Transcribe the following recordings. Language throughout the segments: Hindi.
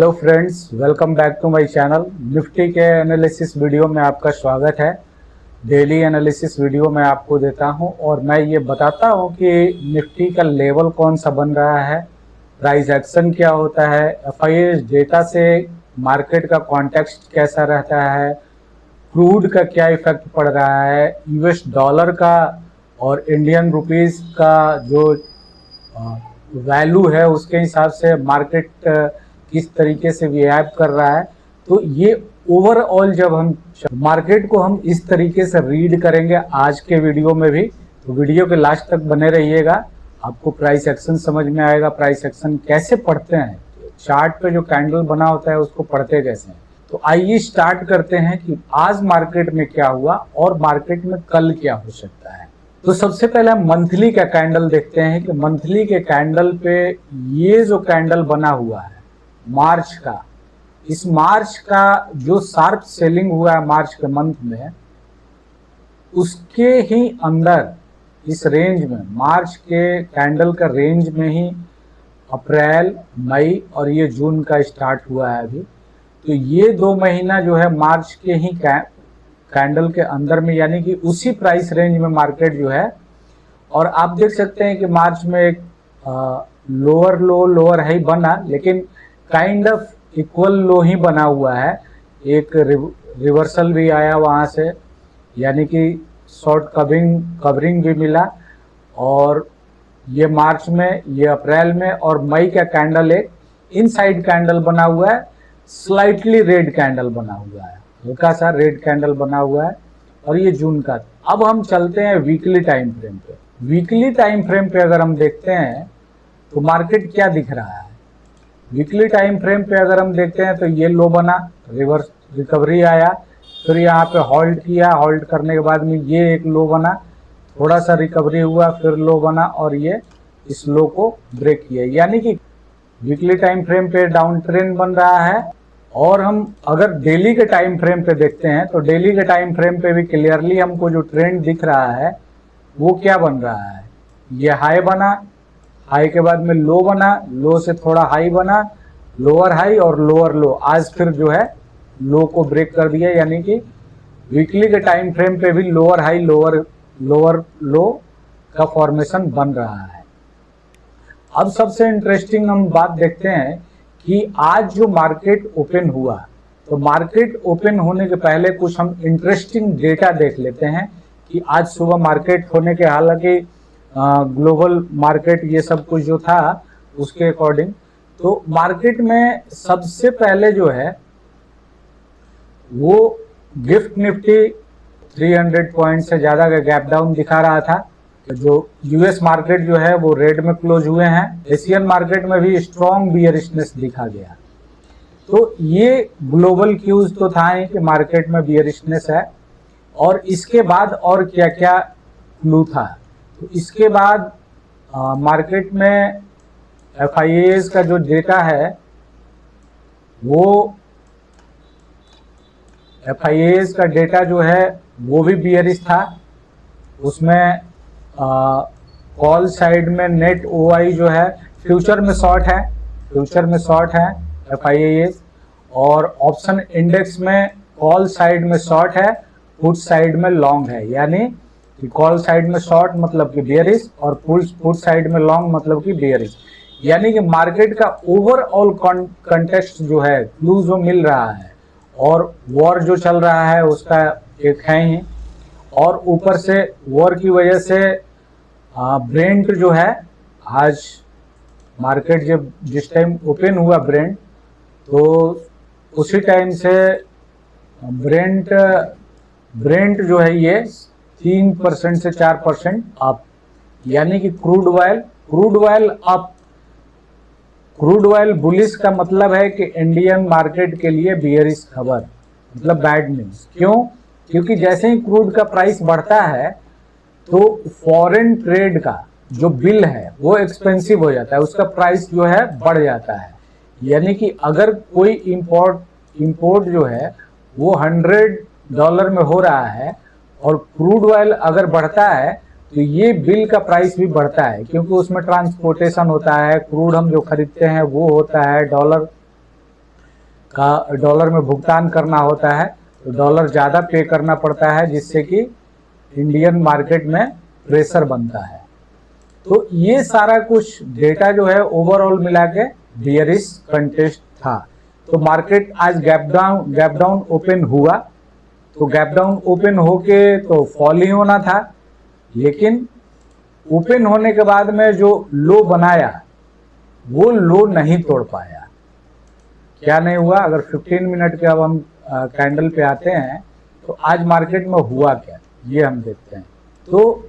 Hello friends, welcome back to my channel. Nifty के एनालिसिस वीडियो में आपका स्वागत है। डेली एनालिसिस वीडियो मैं आपको देता हूं और मैं ये बताता हूं कि निफ्टी का लेवल कौन सा बन रहा है, प्राइस एक्शन क्या होता है, एफआईएस डेटा से मार्केट का कॉन्टेक्स्ट कैसा रहता है, क्रूड का क्या इफेक्ट पड़ रहा है, यूएस डॉलर का और इंडियन रुपीस का जो वैल्यू है उसके हिसाब से मार्केट किस तरीके से बिहेव कर रहा है। तो ये ओवरऑल जब हम मार्केट को हम इस तरीके से रीड करेंगे आज के वीडियो में भी, तो वीडियो के लास्ट तक बने रहिएगा। आपको प्राइस एक्शन समझ में आएगा, प्राइस एक्शन कैसे पढ़ते हैं, चार्ट पे जो कैंडल बना होता है उसको पढ़ते कैसे हैं। तो आइए स्टार्ट करते हैं कि आज मार्केट में क्या हुआ और मार्केट में कल क्या हो सकता है। तो सबसे पहले हम मंथली का कैंडल देखते हैं कि मंथली के कैंडल पे ये जो कैंडल बना हुआ है मार्च का, इस मार्च का जो शार्प सेलिंग हुआ है मार्च के मंथ में, उसके ही अंदर इस रेंज में मार्च के कैंडल का रेंज में ही अप्रैल, मई और ये जून का स्टार्ट हुआ है अभी। तो ये 2 महीना जो है मार्च के ही कैंडल के अंदर में, यानी कि उसी प्राइस रेंज में मार्केट जो है। और आप देख सकते हैं कि मार्च में एक लोअर लो लोअर हाई बना, लेकिन काइंड ऑफ इक्वल लो ही बना हुआ है। एक रिवर्सल भी आया वहां से, यानी कि शॉर्ट कवरिंग भी मिला। और ये मार्च में, ये अप्रैल में और मई का कैंडल एक इनसाइड कैंडल बना हुआ है, स्लाइटली रेड कैंडल बना हुआ है, हल्का सा रेड कैंडल बना हुआ है। और ये जून का। अब हम चलते हैं वीकली टाइम फ्रेम पे। वीकली टाइम फ्रेम पे अगर हम देखते हैं तो मार्केट क्या दिख रहा है। वीकली टाइम फ्रेम पे अगर हम देखते हैं तो ये लो बना, रिवर्स रिकवरी आया, फिर यहाँ पे होल्ड किया, होल्ड करने के बाद में ये एक लो बना, थोड़ा सा रिकवरी हुआ, फिर लो बना और ये इस लो को ब्रेक किया। यानी कि वीकली टाइम फ्रेम पे डाउन ट्रेंड बन रहा है। और हम अगर डेली के टाइम फ्रेम पे देखते हैं तो डेली के टाइम फ्रेम पे भी क्लियरली हमको जो ट्रेंड दिख रहा है वो क्या बन रहा है। ये हाई बना, हाई के बाद में लो बना, लो से थोड़ा हाई बना, लोअर हाई और लोअर लो, आज फिर जो है लो को ब्रेक कर दिया। यानी कि वीकली के टाइम फ्रेम पे भी लोअर हाई लोअर लो का फॉर्मेशन बन रहा है। अब सबसे इंटरेस्टिंग हम बात देखते हैं कि आज जो मार्केट ओपन हुआ, तो मार्केट ओपन होने के पहले कुछ हम इंटरेस्टिंग डेटा देख लेते हैं कि आज सुबह मार्केट होने के, हालांकि ग्लोबल मार्केट ये सब कुछ जो था उसके अकॉर्डिंग, तो मार्केट में सबसे पहले जो है वो गिफ्ट निफ्टी 300 पॉइंट से ज्यादा का गैप डाउन दिखा रहा था। जो यूएस मार्केट जो है वो रेड में क्लोज हुए हैं। एशियन मार्केट में भी स्ट्रॉन्ग बियरिशनेस दिखा गया। तो ये ग्लोबल क्यूज तो था ही कि मार्केट में बियरिशनेस है। और इसके बाद और क्या क्या क्लू था, तो इसके बाद मार्केट में एफआईएस का जो डेटा है, वो एफआईएस का डेटा जो है वो भी बियरिश था। उसमें कॉल साइड में नेट ओआई जो है फ्यूचर में शॉर्ट है, फ्यूचर में शॉर्ट है एफआईएस। और ऑप्शन इंडेक्स में कॉल साइड में शॉर्ट है, पुट साइड में लॉन्ग है। यानी कि कॉल साइड में शॉर्ट मतलब कि बेयरिश और पुट साइड में लॉन्ग मतलब कि बेयरिश। यानी कि मार्केट का ओवरऑल कंटेक्स्ट जो है, क्लू जो मिल रहा है और वॉर जो चल रहा है उसका एक है ही। और ऊपर से वॉर की वजह से ब्रेंट जो है, आज मार्केट जब जिस टाइम ओपन हुआ ब्रेंट, तो उसी टाइम से ब्रेंट जो है ये 3% से 4% अप। यानी कि crude oil up. Crude oil bullish का मतलब है कि इंडियन मार्केट के लिए बियरिश खबर, मतलब बैड न्यूज। क्यों? क्योंकि जैसे ही क्रूड का प्राइस बढ़ता है तो फॉरेन ट्रेड का जो बिल है वो एक्सपेंसिव हो जाता है, उसका प्राइस जो है बढ़ जाता है। यानी कि अगर कोई इंपोर्ट जो है वो $100 में हो रहा है और क्रूड ऑयल अगर बढ़ता है तो ये बिल का प्राइस भी बढ़ता है, क्योंकि उसमें ट्रांसपोर्टेशन होता है, क्रूड हम जो खरीदते हैं वो होता है, डॉलर का डॉलर में भुगतान करना होता है तो डॉलर ज़्यादा पे करना पड़ता है, जिससे कि इंडियन मार्केट में प्रेशर बनता है। तो ये सारा कुछ डेटा जो है ओवरऑल मिला के बियरिश कंटेस्ट था। तो मार्केट आज गैप डाउन ओपन हुआ, तो गैप डाउन ओपन होके तो फॉल ही होना था, लेकिन ओपन होने के बाद में जो लो बनाया वो लो नहीं तोड़ पाया। क्या नहीं हुआ? अगर 15 मिनट के अब हम कैंडल पे आते हैं तो आज मार्केट में हुआ क्या, ये हम देखते हैं। तो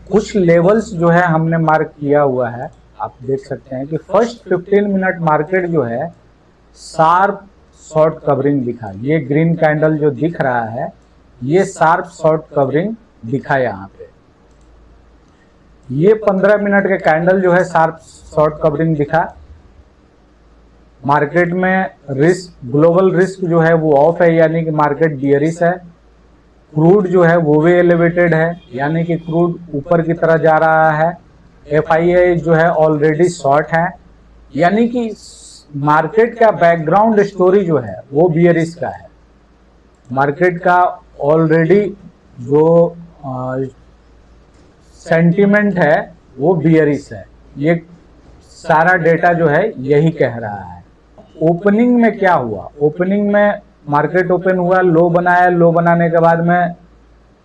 कुछ लेवल्स जो है हमने मार्क किया हुआ है, आप देख सकते हैं कि फर्स्ट 15 मिनट मार्केट जो है शार्प शॉर्ट कवरिंग दिखा। ये ग्रीन कैंडल जो दिख रहा है ये शार्प शॉर्ट कवरिंग दिखा। यहाँ पे ये 15 मिनट के कैंडल जो है शार्प शॉर्ट कवरिंग दिखा। मार्केट में रिस्क, ग्लोबल रिस्क जो है वो ऑफ है, यानी कि मार्केट बियरिश है। क्रूड जो है वो भी एलिवेटेड है, यानी कि क्रूड ऊपर की तरह जा रहा है। FII जो है ऑलरेडी शॉर्ट है, यानी कि मार्केट का बैकग्राउंड स्टोरी जो है वो बियरिश का है। मार्केट का ऑलरेडी जो सेंटीमेंट है वो बियरिश है। ये सारा डेटा जो है यही कह रहा है। ओपनिंग में क्या हुआ? ओपनिंग में मार्केट ओपन हुआ, लो बनाया, लो बनाने के बाद में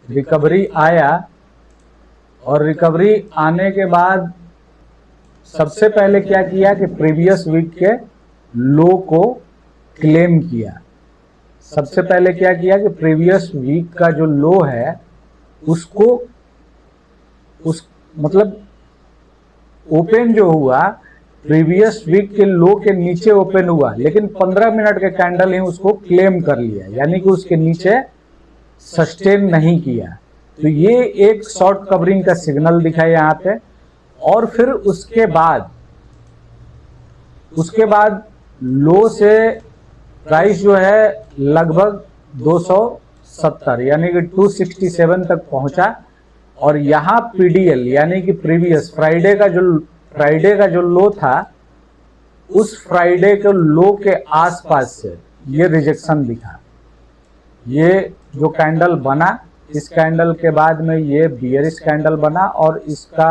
रिकवरी आया, और रिकवरी आने के बाद सबसे पहले क्या किया कि प्रीवियस वीक के लो को क्लेम किया। सबसे पहले क्या किया कि प्रीवियस वीक का जो लो है उसको मतलब ओपन जो हुआ प्रीवियस वीक के लो के नीचे ओपन हुआ, लेकिन 15 मिनट के कैंडल ही उसको क्लेम कर लिया, यानी कि उसके नीचे सस्टेन नहीं किया। तो ये एक शॉर्ट कवरिंग का सिग्नल दिखा यहाँ पे। और फिर उसके बाद लो से प्राइस जो है लगभग 270 यानी कि 267 तक पहुंचा, और यहाँ PDL यानी कि प्रीवियस फ्राइडे का जो लो था उस फ्राइडे के लो के आसपास से ये रिजेक्शन दिखा। ये जो कैंडल बना, इस कैंडल के बाद में ये बियरिश कैंडल बना, और इसका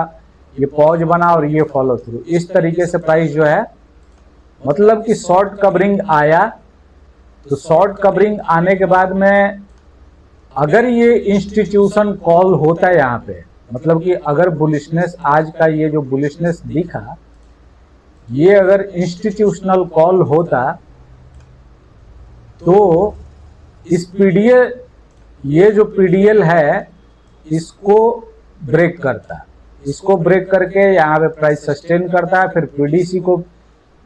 ये पॉज बना और ये फॉलो थ्रू। इस तरीके से प्राइस जो है मतलब कि शॉर्ट कवरिंग आया। तो शॉर्ट कवरिंग आने के बाद में अगर ये इंस्टीट्यूशन कॉल होता है यहाँ पे, मतलब कि अगर बुलिशनेस, आज का ये जो बुलिशनेस दिखा, ये अगर इंस्टीट्यूशनल कॉल होता तो इस PDL, ये जो PDL है इसको ब्रेक करता, इसको ब्रेक करके यहाँ पे प्राइस सस्टेन करता है, फिर PDC को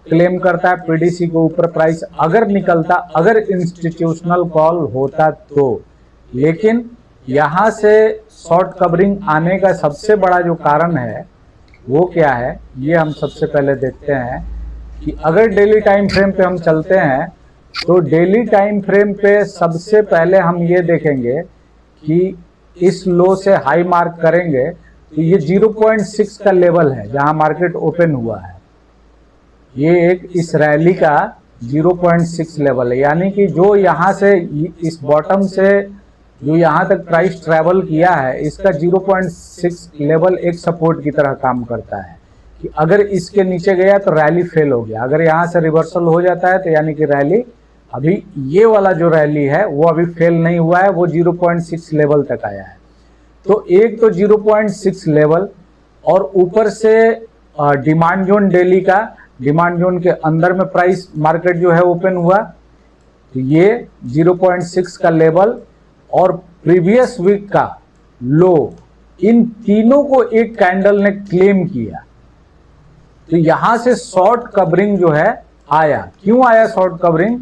क्लेम करता है, PDC के ऊपर प्राइस अगर निकलता, अगर इंस्टीट्यूशनल कॉल होता तो। लेकिन यहाँ से शॉर्ट कवरिंग आने का सबसे बड़ा जो कारण है वो क्या है, ये हम सबसे पहले देखते हैं कि अगर डेली टाइम फ्रेम पे हम चलते हैं तो डेली टाइम फ्रेम पे सबसे पहले हम ये देखेंगे कि इस लो से हाई मार्क करेंगे तो ये 0.6 का लेवल है जहां मार्केट ओपन हुआ है। ये एक इस रैली का 0.6 लेवल है, यानी कि जो यहाँ से इस बॉटम से जो यहाँ तक प्राइस ट्रैवल किया है इसका 0.6 लेवल एक सपोर्ट की तरह काम करता है कि अगर इसके नीचे गया तो रैली फेल हो गया। अगर यहाँ से रिवर्सल हो जाता है तो यानी कि रैली, अभी ये वाला जो रैली है वो अभी फेल नहीं हुआ है, वो 0.6 लेवल तक आया है। तो एक तो 0.6 लेवल, और ऊपर से डिमांड जोन, डेली का डिमांड जोन के अंदर में प्राइस मार्केट जो है ओपन हुआ, तो ये 0.6 का लेवल और प्रीवियस वीक का लो, इन तीनों को एक कैंडल ने क्लेम किया। तो यहां से शॉर्ट कवरिंग जो है आया। क्यों आया शॉर्ट कवरिंग?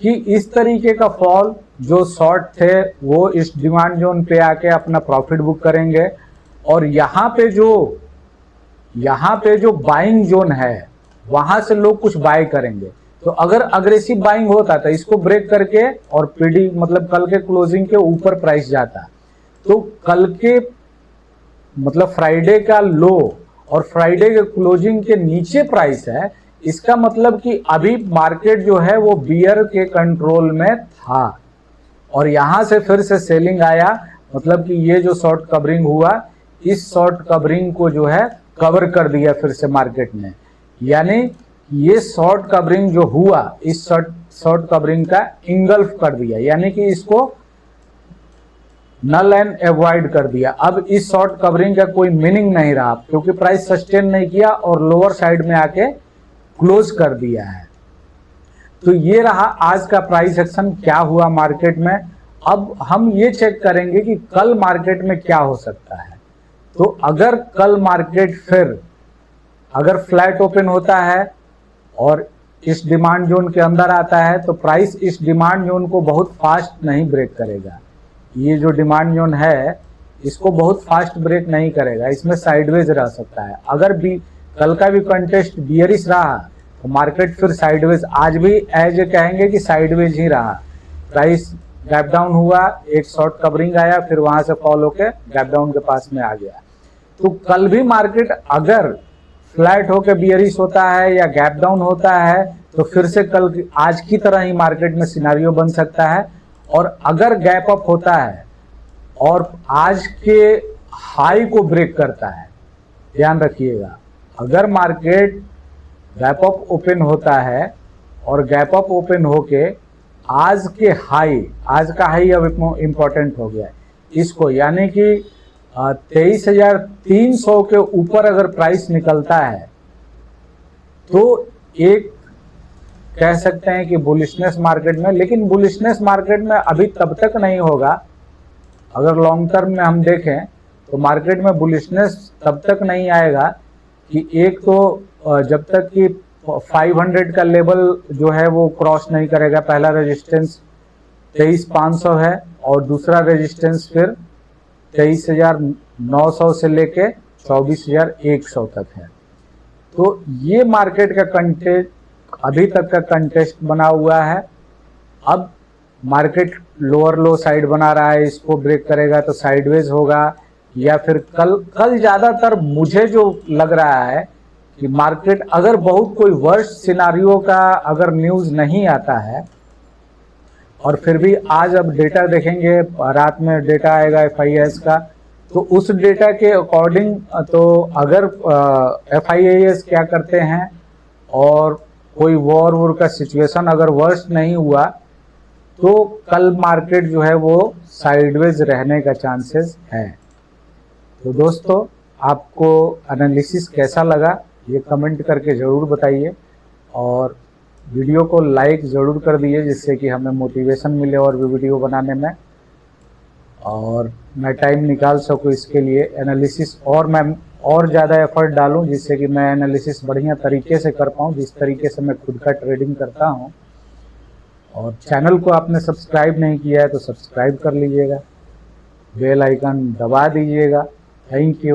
कि इस तरीके का फॉल जो शॉर्ट थे वो इस डिमांड जोन पे आके अपना प्रॉफिट बुक करेंगे, और यहाँ पे जो बाइंग जोन है वहां से लोग कुछ बाय करेंगे। तो अगर अग्रेसिव बाइंग होता तो इसको ब्रेक करके और PD मतलब कल के क्लोजिंग के ऊपर प्राइस जाता, तो कल के मतलब फ्राइडे का लो और फ्राइडे के क्लोजिंग के नीचे प्राइस है, इसका मतलब कि अभी मार्केट जो है वो बियर के कंट्रोल में था और यहां से फिर से सेलिंग आया, मतलब कि ये जो शॉर्ट कवरिंग हुआ, इस शॉर्ट कवरिंग को जो है कवर कर दिया फिर से मार्केट ने। यानी ये शॉर्ट कवरिंग जो हुआ, इस शॉर्ट कवरिंग का इंगल्फ कर दिया, यानी कि इसको नल एंड अवॉइड कर दिया। अब इस शॉर्ट कवरिंग का कोई मीनिंग नहीं रहा, क्योंकि प्राइस सस्टेन नहीं किया और लोअर साइड में आके क्लोज कर दिया है। तो ये रहा आज का प्राइस एक्शन, क्या हुआ मार्केट में। अब हम ये चेक करेंगे कि कल मार्केट में क्या हो सकता है। तो अगर कल मार्केट फिर अगर फ्लैट ओपन होता है और इस डिमांड जोन के अंदर आता है, तो प्राइस इस डिमांड जोन को बहुत फास्ट नहीं ब्रेक करेगा। ये जो डिमांड जोन है इसको बहुत फास्ट ब्रेक नहीं करेगा, इसमें साइडवेज रह सकता है। अगर भी कल का भी कंटेस्ट बियरिश रहा तो मार्केट फिर साइडवेज, आज भी एज कहेंगे कि साइडवेज ही रहा। प्राइस गैप डाउन हुआ, एक शॉर्ट कवरिंग आया, फिर वहां से फॉल होकर गैप डाउन के पास में आ गया। तो कल भी मार्केट अगर फ्लैट होकर बियरिश होता है या गैप डाउन होता है तो फिर से कल आज की तरह ही मार्केट में सिनारियो बन सकता है। और अगर गैप अप होता है और आज के हाई को ब्रेक करता है, ध्यान रखिएगा, अगर मार्केट गैप अप ओपन होता है और गैप अप ओपन होके आज के हाई, आज का हाई अब इंपॉर्टेंट हो गया है इसको, यानी कि 23,300 के ऊपर अगर प्राइस निकलता है तो एक कह सकते हैं कि बुलिशनेस मार्केट में। लेकिन बुलिशनेस मार्केट में अभी तब तक नहीं होगा, अगर लॉन्ग टर्म में हम देखें तो मार्केट में बुलिशनेस तब तक नहीं आएगा कि एक तो जब तक कि 500 का लेवल जो है वो क्रॉस नहीं करेगा। पहला रेजिस्टेंस 23,500 है और दूसरा रेजिस्टेंस फिर 23,900 से लेके 24,100 तक है। तो ये मार्केट का कंटेस्ट अभी तक का कंटेस्ट बना हुआ है। अब मार्केट लोअर लो साइड बना रहा है, इसको ब्रेक करेगा तो साइडवेज होगा, या फिर कल ज्यादातर मुझे जो लग रहा है कि मार्केट अगर बहुत कोई वर्स्ट सिनारियो का अगर न्यूज नहीं आता है, और फिर भी आज अब डेटा देखेंगे, रात में डेटा आएगा FIS का, तो उस डेटा के अकॉर्डिंग तो अगर FIS क्या करते हैं और कोई वॉर का सिचुएशन अगर वर्स्ट नहीं हुआ तो कल मार्केट जो है वो साइडवेज रहने का चांसेस है। तो दोस्तों, आपको एनालिसिस कैसा लगा ये कमेंट करके ज़रूर बताइए और वीडियो को लाइक ज़रूर कर दीजिए, जिससे कि हमें मोटिवेशन मिले और भी वीडियो बनाने में, और मैं टाइम निकाल सकूँ इसके लिए एनालिसिस, और मैं और ज़्यादा एफर्ट डालूं जिससे कि मैं एनालिसिस बढ़िया तरीके से कर पाऊँ, जिस तरीके से मैं खुद का ट्रेडिंग करता हूं। और चैनल को आपने सब्सक्राइब नहीं किया है तो सब्सक्राइब कर लीजिएगा, बेल आइकन दबा दीजिएगा। Thank you.